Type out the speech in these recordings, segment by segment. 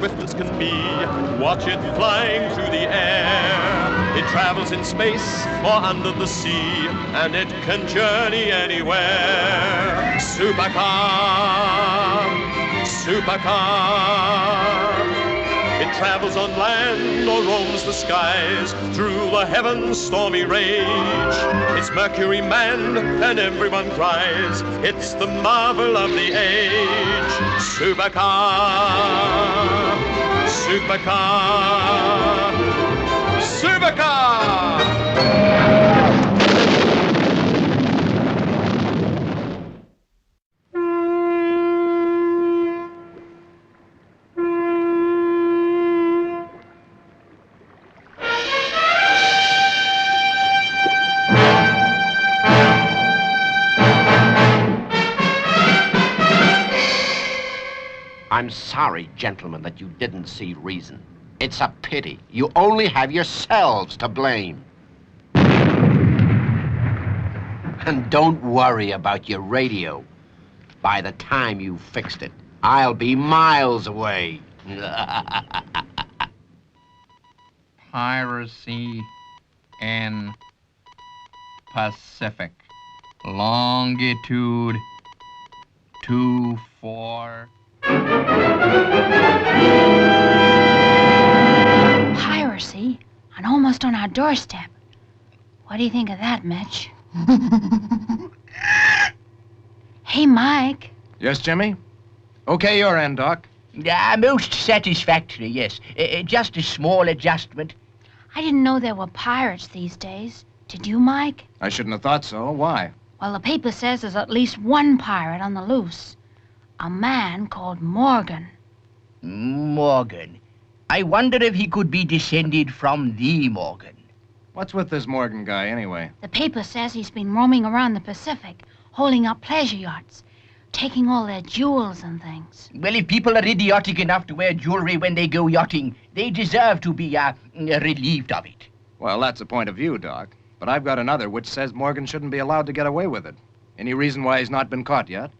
swift as can be. Watch it flying through the air. It travels in space or under the sea, and it can journey anywhere. Supercar, supercar. It travels on land or roams the skies, through the heavens' stormy rage. It's Mercury manned and everyone cries, it's the marvel of the age. Supercar, supercar, supercar! I'm sorry, gentlemen, that you didn't see reason. It's a pity. You only have yourselves to blame. And don't worry about your radio. By the time you've fixed it, I'll be miles away. Piracy in Pacific. Longitude 24. Piracy? And almost on our doorstep. What do you think of that, Mitch? Hey, Mike. Yes, Jimmy? Okay, your end, Doc. Most satisfactory, yes. Just a small adjustment. I didn't know there were pirates these days. Did you, Mike? I shouldn't have thought so. Why? Well, the paper says there's at least one pirate on the loose. A man called Morgan. Morgan. I wonder if he could be descended from the Morgan. What's with this Morgan guy, anyway? The paper says he's been roaming around the Pacific, holding up pleasure yachts, taking all their jewels and things. Well, if people are idiotic enough to wear jewelry when they go yachting, they deserve to be, relieved of it. Well, that's a point of view, Doc. But I've got another which says Morgan shouldn't be allowed to get away with it. Any reason why he's not been caught yet?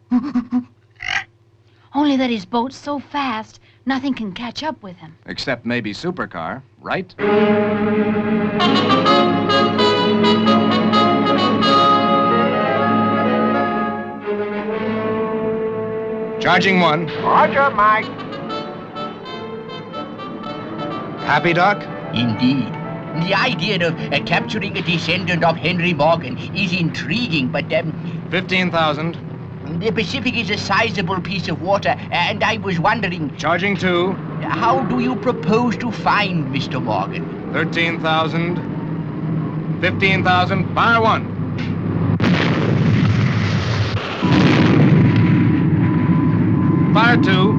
Only that his boat's so fast, nothing can catch up with him. Except maybe Supercar, right? Charging one. Roger, Mike. Happy, Doc? Indeed. The idea of capturing a descendant of Henry Morgan is intriguing, but, 15,000. the Pacific is a sizable piece of water, and I was wondering... Charging two. How do you propose to find Mr. Morgan? 13,000. 15,000. Fire one. Fire two.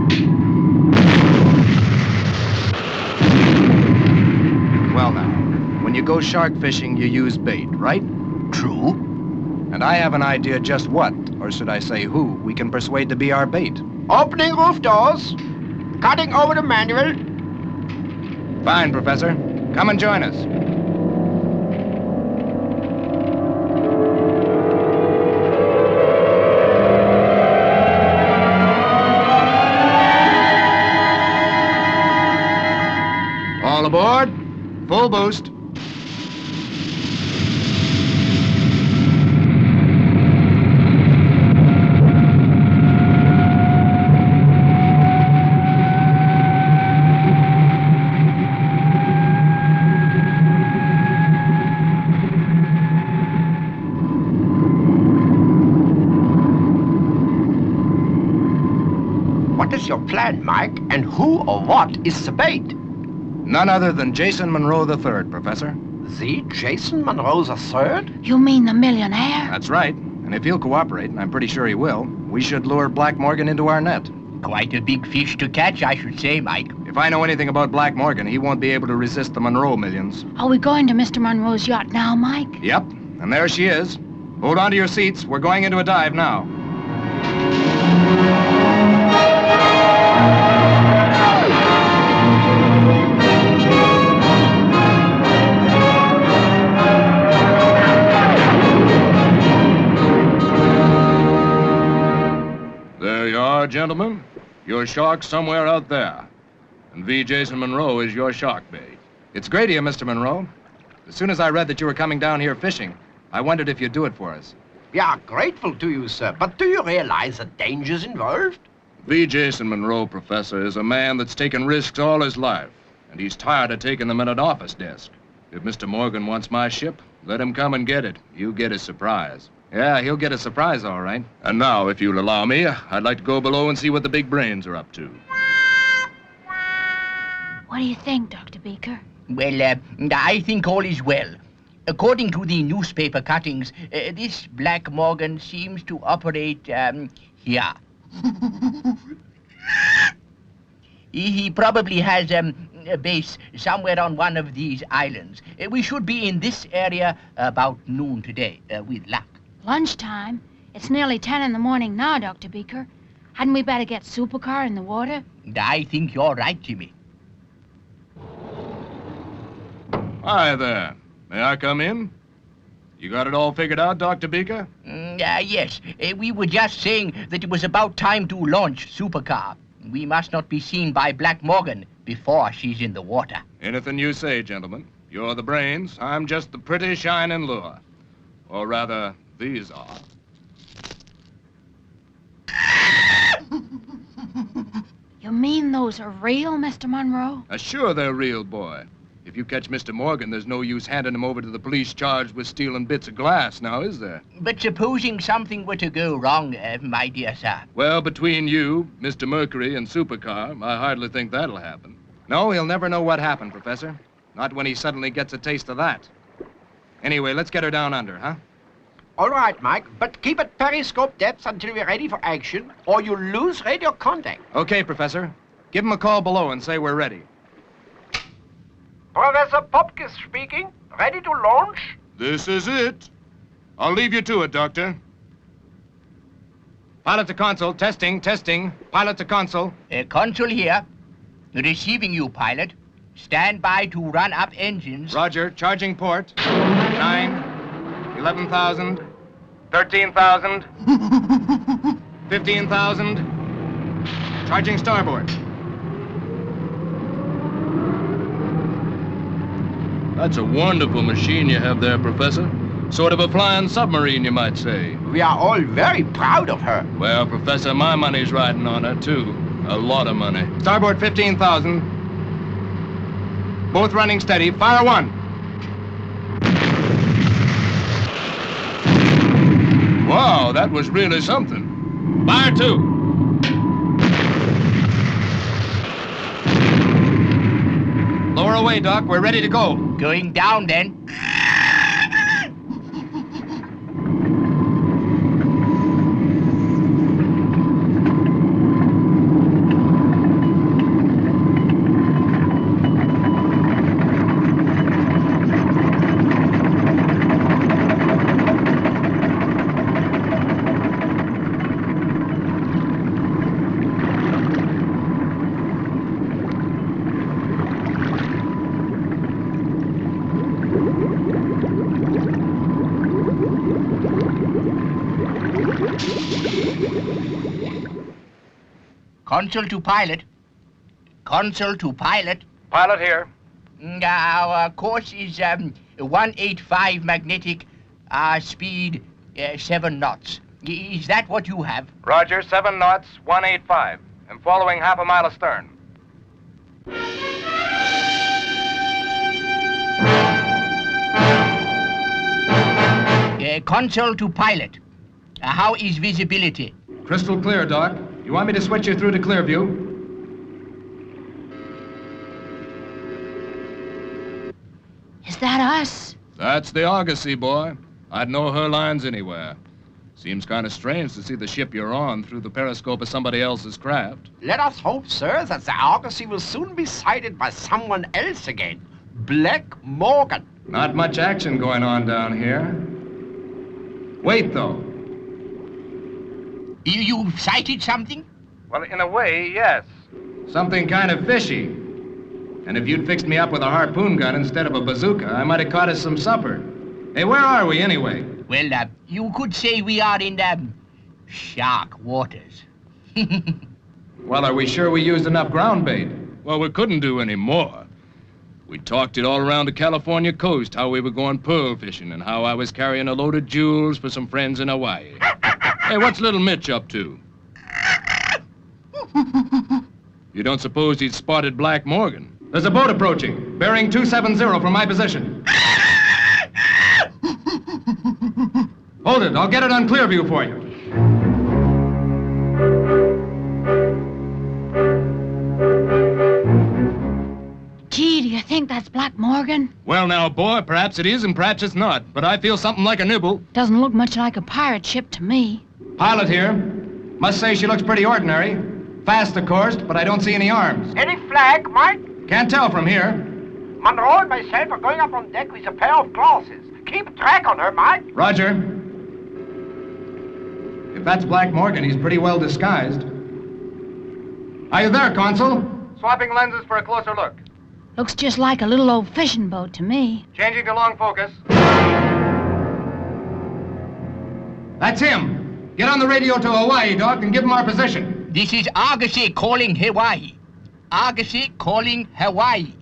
Well now, when you go shark fishing, you use bait, right? True. And I have an idea just what, or should I say who, we can persuade to be our bait. Opening roof doors. Cutting over the manual. Fine, Professor. Come and join us. All aboard. Full boost. What is your plan, Mike? And who or what is the bait? None other than Jason Monroe III, Professor. The Jason Monroe III? You mean the millionaire? That's right. And if he'll cooperate, and I'm pretty sure he will, we should lure Black Morgan into our net. Quite a big fish to catch, I should say, Mike. If I know anything about Black Morgan, he won't be able to resist the Monroe millions. Are we going to Mr. Monroe's yacht now, Mike? Yep, and there she is. Hold on to your seats. We're going into a dive now. There you are, gentlemen. Your shark's somewhere out there. And V. Jason Monroe is your shark bait. It's great of you, Mr. Monroe. As soon as I read that you were coming down here fishing, I wondered if you'd do it for us. We are grateful to you, sir, but do you realize the dangers involved? V. Jason Monroe, Professor, is a man that's taken risks all his life, and he's tired of taking them at an office desk. If Mr. Morgan wants my ship, let him come and get it. You get a surprise. Yeah, he'll get a surprise, all right. And now, if you'll allow me, I'd like to go below and see what the big brains are up to. What do you think, Dr. Beaker? Well, I think all is well. According to the newspaper cuttings, this Black Morgan seems to operate, here. He probably has a base somewhere on one of these islands. We should be in this area about noon today, with luck. Lunchtime? It's nearly 10 in the morning now, Dr. Beaker. Hadn't we better get Supercar in the water? I think you're right, Jimmy. Hi there. May I come in? You got it all figured out, Dr. Beaker? Yes. We were just saying that it was about time to launch Supercar. We must not be seen by Black Morgan before she's in the water. Anything you say, gentlemen. You're the brains. I'm just the pretty shining lure. Or rather, these are. You mean those are real, Mr. Monroe? Sure they're real, boy. If you catch Mr. Morgan, there's no use handing him over to the police charged with stealing bits of glass, now is there? But supposing something were to go wrong, my dear sir? Well, between you, Mr. Mercury, and Supercar, I hardly think that'll happen. No, he'll never know what happened, Professor. Not when he suddenly gets a taste of that. Anyway, let's get her down under, huh? All right, Mike, but keep at periscope depth until we're ready for action, or you'll lose radio contact. Okay, Professor. Give him a call below and say we're ready. Professor Popkins speaking. Ready to launch? This is it. I'll leave you to it, Doctor. Pilot to console, testing. Pilot to console. Consul here. Receiving you, pilot. Stand by to run up engines. Roger, charging port. 9, 11,000, 13,000, 15,000. Charging starboard. That's a wonderful machine you have there, Professor. Sort of a flying submarine, you might say. We are all very proud of her. Well, Professor, my money's riding on her, too. A lot of money. Starboard 15,000. Both running steady. Fire 1. Wow, that was really something. Fire 2. Lower away, Doc. We're ready to go. Going down, then. Consul to pilot. Consul to pilot. Pilot here. Our course is 185 magnetic, speed 7 knots. Is that what you have? Roger, 7 knots, 185. I'm following half a mile astern. Consul to pilot. How is visibility? Crystal clear, Doc. You want me to switch you through to clear view? Is that us? That's the Argosy, boy. I'd know her lines anywhere. Seems kind of strange to see the ship you're on through the periscope of somebody else's craft. Let us hope, sir, that the Argosy will soon be sighted by someone else again. Black Morgan. Not much action going on down here. Wait, though. You've sighted something? Well, in a way, yes. Something kind of fishy. And if you'd fixed me up with a harpoon gun instead of a bazooka, I might have caught us some supper. Hey, where are we anyway? Well, you could say we are in shark waters. Well, are we sure we used enough ground bait? Well, we couldn't do any more. We talked it all around the California coast, how we were going pearl fishing and how I was carrying a load of jewels for some friends in Hawaii. Hey, what's little Mitch up to? You don't suppose he'd spotted Black Morgan? There's a boat approaching, bearing 270 from my position. Hold it, I'll get it on clear view for you. Gee, do you think that's Black Morgan? Well now, boy, perhaps it is and perhaps it's not, but I feel something like a nibble. Doesn't look much like a pirate ship to me. Pilot here. Must say she looks pretty ordinary. Fast, of course, but I don't see any arms. Any flag, Mike? Can't tell from here. Monroe and myself are going up on deck with a pair of glasses. Keep track on her, Mike. Roger. If that's Black Morgan, he's pretty well disguised. Are you there, Consul? Swapping lenses for a closer look. Looks just like a little old fishing boat to me. Changing to long focus. That's him. Get on the radio to Hawaii, Doc, and give him our position. This is Argosy calling Hawaii. Argosy calling Hawaii.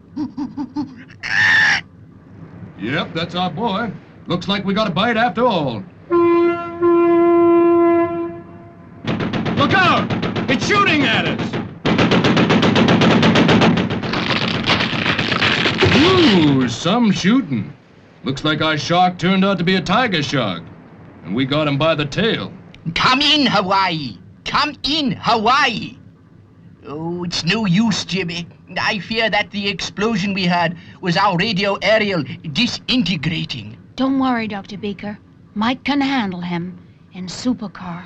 Yep, that's our boy. Looks like we got a bite after all. Look out! It's shooting at us! Ooh, some shooting. Looks like our shark turned out to be a tiger shark. And we got him by the tail. Come in, Hawaii. Come in, Hawaii. Oh, it's no use, Jimmy. I fear that the explosion we had was our radio aerial disintegrating. Don't worry, Dr. Beaker. Mike can handle him in Supercar.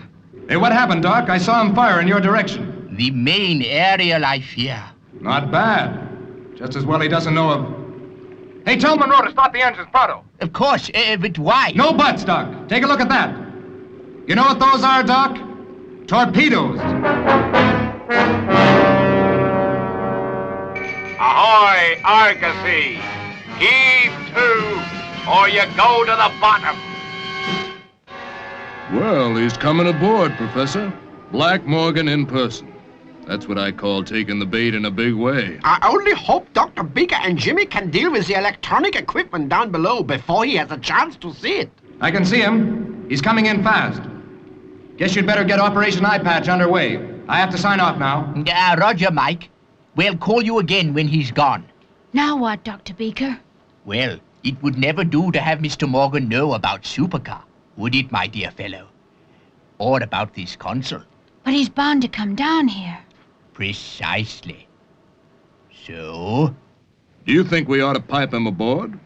Hey, what happened, Doc? I saw him fire in your direction. The main aerial, I fear. Not bad. Just as well he doesn't know of... Hey, tell Monroe to stop the engines, pronto. Of course, but why? No buts, Doc. Take a look at that. You know what those are, Doc? Torpedoes. Ahoy, Argosy! Heave to, or you go to the bottom. Well, he's coming aboard, Professor. Black Morgan in person. That's what I call taking the bait in a big way. I only hope Dr. Beaker and Jimmy can deal with the electronic equipment down below before he has a chance to see it. I can see him. He's coming in fast. Guess you'd better get Operation Eye Patch underway. I have to sign off now. Roger, Mike. We'll call you again when he's gone. Now what, Dr. Beaker? Well, it would never do to have Mr. Morgan know about Supercar, would it, my dear fellow? Or about this consul. But he's bound to come down here. Precisely. So? Do you think we ought to pipe him aboard?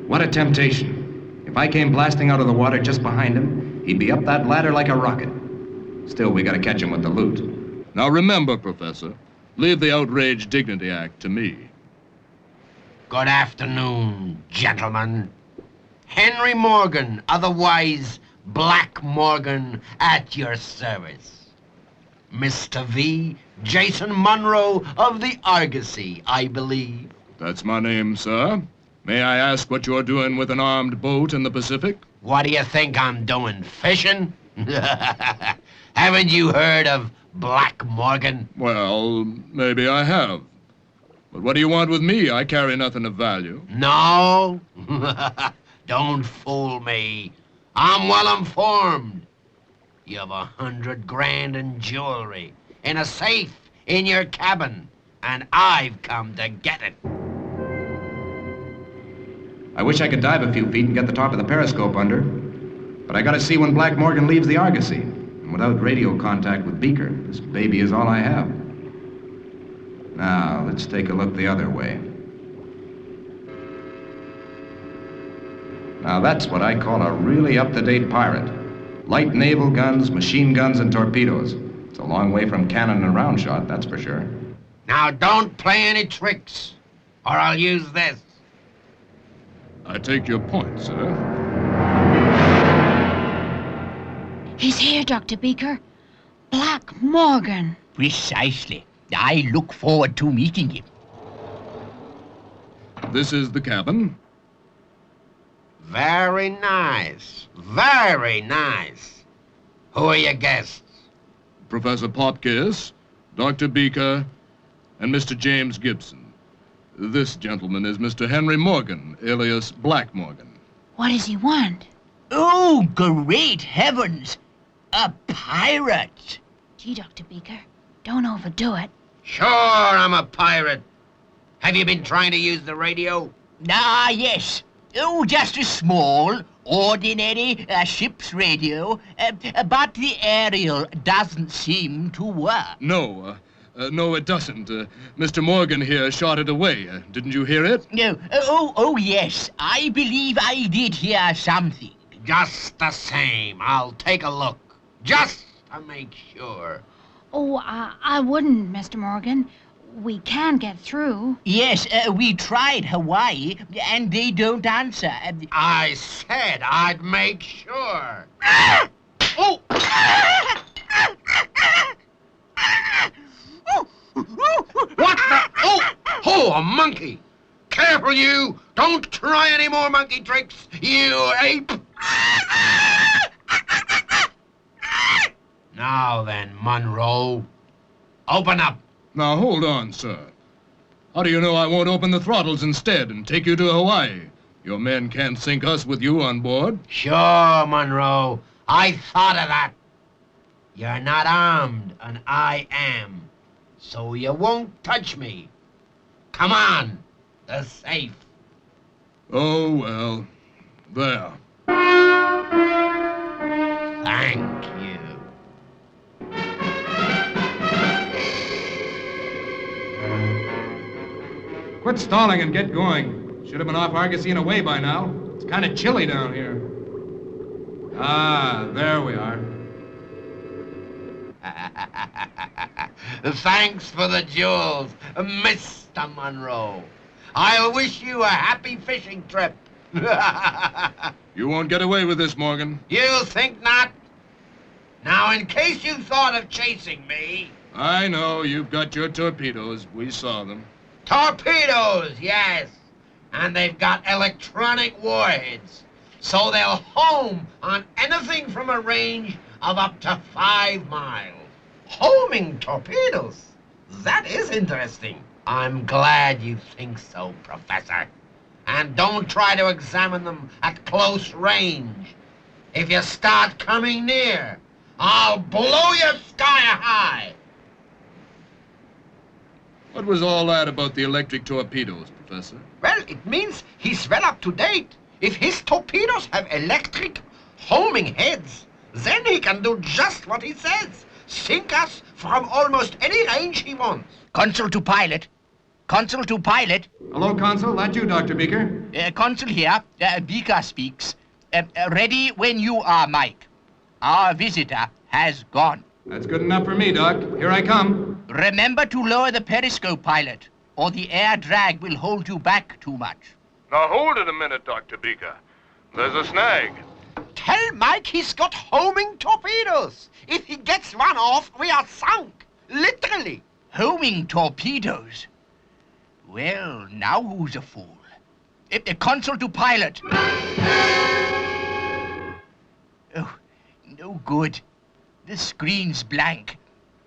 What a temptation. If I came blasting out of the water just behind him, he'd be up that ladder like a rocket. Still, we gotta catch him with the loot. Now remember, Professor, leave the Outrage Dignity Act to me. Good afternoon, gentlemen. Henry Morgan, otherwise Black Morgan, at your service. Mr. V, Jason Monroe of the Argosy, I believe. That's my name, sir. May I ask what you're doing with an armed boat in the Pacific? What do you think I'm doing, fishing? Haven't you heard of Black Morgan? Well, maybe I have. But what do you want with me? I carry nothing of value. No? Don't fool me. I'm well informed. You have 100 grand in jewelry in a safe in your cabin, and I've come to get it. I wish I could dive a few feet and get the top of the periscope under. But I gotta see when Black Morgan leaves the Argosy. And without radio contact with Beaker, this baby is all I have. Now, let's take a look the other way. Now, that's what I call a really up-to-date pirate. Light naval guns, machine guns, and torpedoes. It's a long way from cannon and round shot, that's for sure. Now, don't play any tricks, or I'll use this. I take your point, sir. He's here, Dr. Beaker. Black Morgan. Precisely. I look forward to meeting him. This is the cabin. Very nice. Very nice. Who are your guests? Professor Popkiss, Dr. Beaker, and Mr. James Gibson. This gentleman is Mr. Henry Morgan, alias Black Morgan. What does he want? Oh, great heavens! A pirate! Gee, Dr. Beaker, don't overdo it. Sure, I'm a pirate. Have you been trying to use the radio? Ah, yes. Oh, just a small, ordinary ship's radio. But the aerial doesn't seem to work. No, it doesn't. Mr. Morgan here shot it away. Didn't you hear it? No. Oh, yes. I believe I did hear something. Just the same, I'll take a look. Just to make sure. Oh, I wouldn't, Mr. Morgan. We can get through. Yes, we tried Hawaii, and they don't answer. I said I'd make sure. Oh! What the? Oh, a monkey! Careful, you! Don't try any more monkey tricks, you ape! Now then, Monroe, open up. Now, hold on, sir. How do you know I won't open the throttles instead and take you to Hawaii? Your men can't sink us with you on board. Sure, Monroe. I thought of that. You're not armed, and I am. So you won't touch me. Come on, the safe. Oh, well, there. Thank you. Quit stalling and get going. Should have been off Argosy and away by now. It's kind of chilly down here. Ah, there we are. Thanks for the jewels, Mr. Monroe. I'll wish you a happy fishing trip. You won't get away with this, Morgan. You think not? Now, in case you thought of chasing me... I know, you've got your torpedoes. We saw them. Torpedoes, yes. And they've got electronic warheads. So they'll home on anything from a range of up to 5 miles. Homing torpedoes? That is interesting. I'm glad you think so, Professor. And don't try to examine them at close range. If you start coming near, I'll blow you sky high. What was all that about the electric torpedoes, Professor? Well, it means he's well up to date. If his torpedoes have electric homing heads, then he can do just what he says. Sink us from almost any range he wants. Consul to pilot. Consul to pilot. Hello, Consul. That you, Dr. Beaker? Consul here. Beaker speaks. Ready when you are, Mike. Our visitor has gone. That's good enough for me, Doc. Here I come. Remember to lower the periscope, pilot, or the air drag will hold you back too much. Now hold it a minute, Dr. Beaker. There's a snag. Tell Mike he's got homing torpedoes. If he gets one off, we are sunk. Literally. Homing torpedoes? Well, now who's a fool? Consul to pilot. Oh, no good. The screen's blank.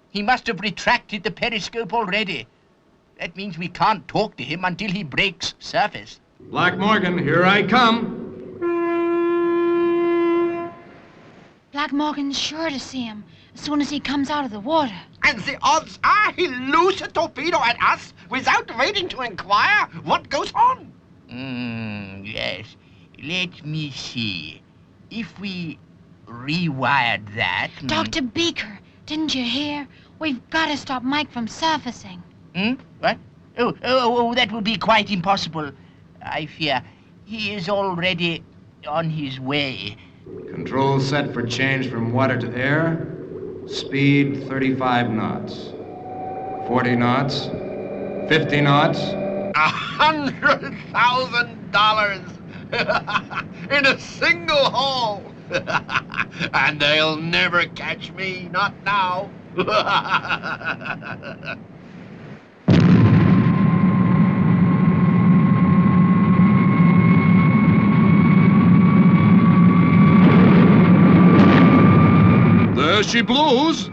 He must have retracted the periscope already. That means we can't talk to him until he breaks surface. Black Morgan, here I come. Black Morgan's sure to see him as soon as he comes out of the water. And the odds are he'll loose a torpedo at us without waiting to inquire what goes on. Yes. Let me see. If we rewired that... Dr. Beaker, didn't you hear? We've got to stop Mike from surfacing. What? Oh, that would be quite impossible. I fear he is already on his way. Controls set for change from water to air. Speed 35 knots. 40 knots. 50 knots. $100,000 in a single haul. And they'll never catch me, not now. Fishy blues?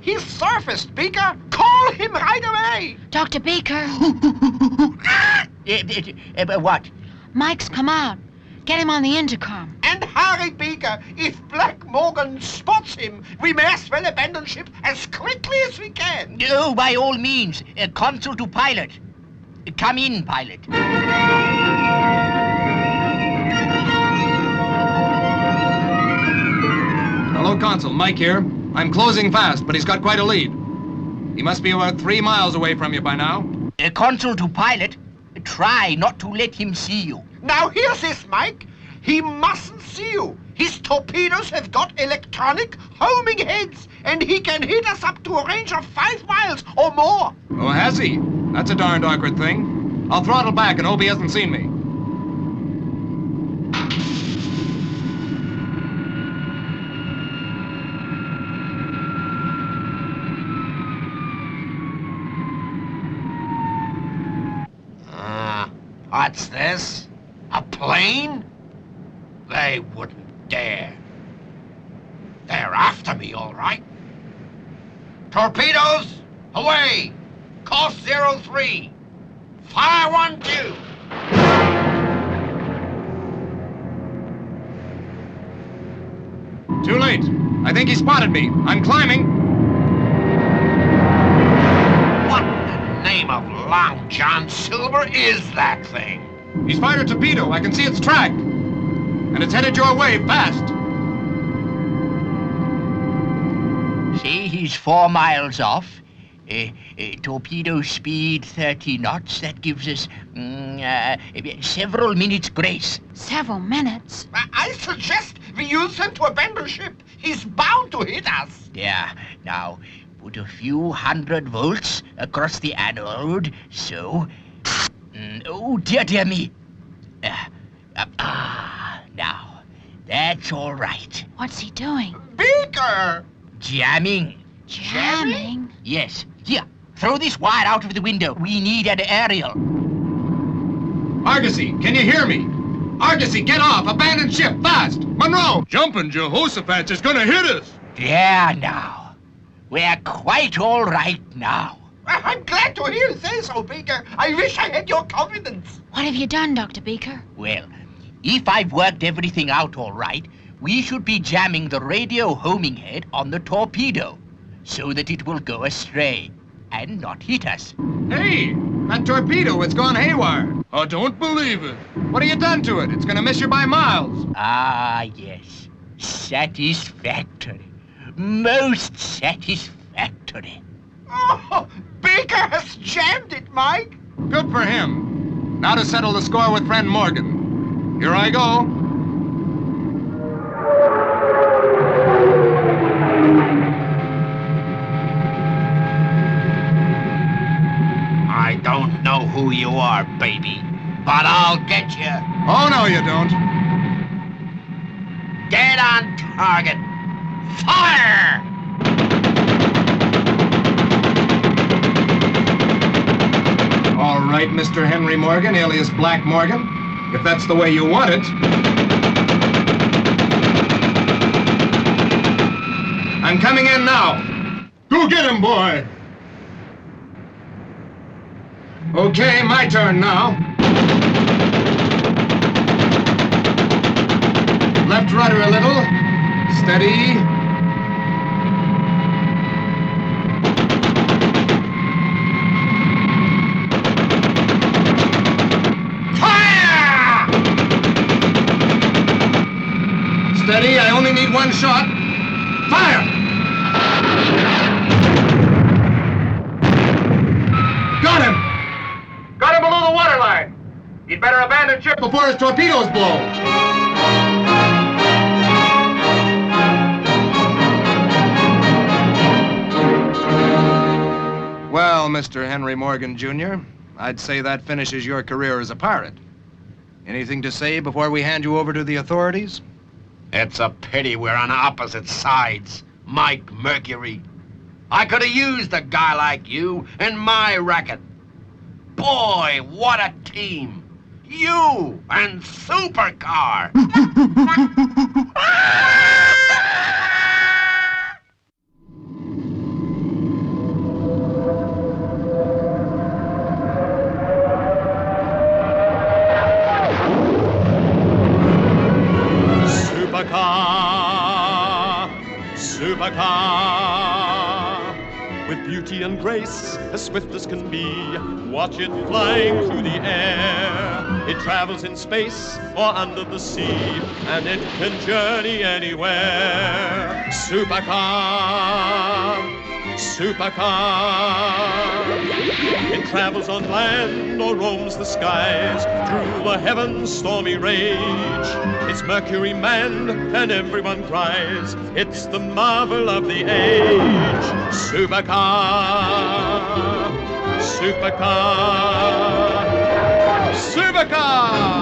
He's surfaced, Beaker. Call him right away. Dr. Beaker, What? Mike's come out. Get him on the intercom. And hurry, Beaker. If Black Morgan spots him, we may as well abandon ship as quickly as we can. No, by all means. Consul to pilot. Come in, pilot. Hello, Consul. Mike here. I'm closing fast, but he's got quite a lead. He must be about 3 miles away from you by now. Consul to pilot. Try not to let him see you. Now here's this, Mike. He mustn't see you. His torpedoes have got electronic homing heads, and he can hit us up to a range of 5 miles or more. Oh, has he? That's a darned awkward thing. I'll throttle back and hope he hasn't seen me. What's this? A plane? They wouldn't dare. They're after me, all right. Torpedoes, away! Course 03. Fire 1-2. Too late. I think he spotted me. I'm climbing. What in the name of Long John Silver is that thing? He's fired a torpedo. I can see its track. And it's headed your way, fast. See, he's 4 miles off. Torpedo speed 30 knots. That gives us several minutes grace. Several minutes. I suggest we use him to abandon ship. He's bound to hit us. Yeah, now, put a few 100 volts across the anode, so... oh, dear me. Now, that's all right. What's he doing? Beaker! Jamming. Jamming? Yes. Here, throw this wire out of the window. We need an aerial. Argosy, can you hear me? Argosy, get off! Abandon ship, fast! Monroe! Jumping Jehoshaphat is gonna hit us! There now. We're quite all right now. I'm glad to hear you say so, Beaker. I wish I had your confidence. What have you done, Dr. Beaker? Well, if I've worked everything out all right, we should be jamming the radio homing head on the torpedo, so that it will go astray and not hit us. Hey! That torpedo, it's gone haywire. I don't believe it. What have you done to it? It's gonna miss you by miles. Ah, yes. Satisfactory. Most satisfactory. Oh, Beaker has jammed it, Mike. Good for him. Now to settle the score with friend Morgan. Here I go. I don't know who you are, baby, but I'll get you. Oh, no, you don't. Get on target. Fire! All right, Mr. Henry Morgan, alias Black Morgan, if that's the way you want it. I'm coming in now. Go get him, boy. Okay, my turn now. Left rudder a little. Steady. Fire! Steady, I only need one shot. Fire! Got him! Got him below the waterline. He'd better abandon ship. Before his torpedoes blow. Well, Mr. Henry Morgan, Jr., I'd say that finishes your career as a pirate. Anything to say before we hand you over to the authorities? It's a pity we're on opposite sides, Mike Mercury. I could have used a guy like you in my racket. Boy, what a team! You and Supercar! with beauty and grace, as swift as can be. Watch it flying through the air. It travels in space or under the sea, and it can journey anywhere. Supercar, supercar. It travels on land or roams the skies, through the heavens' stormy rage. It's Mercury manned, and everyone cries, it's the marvel of the age. Supercar, supercar, supercar.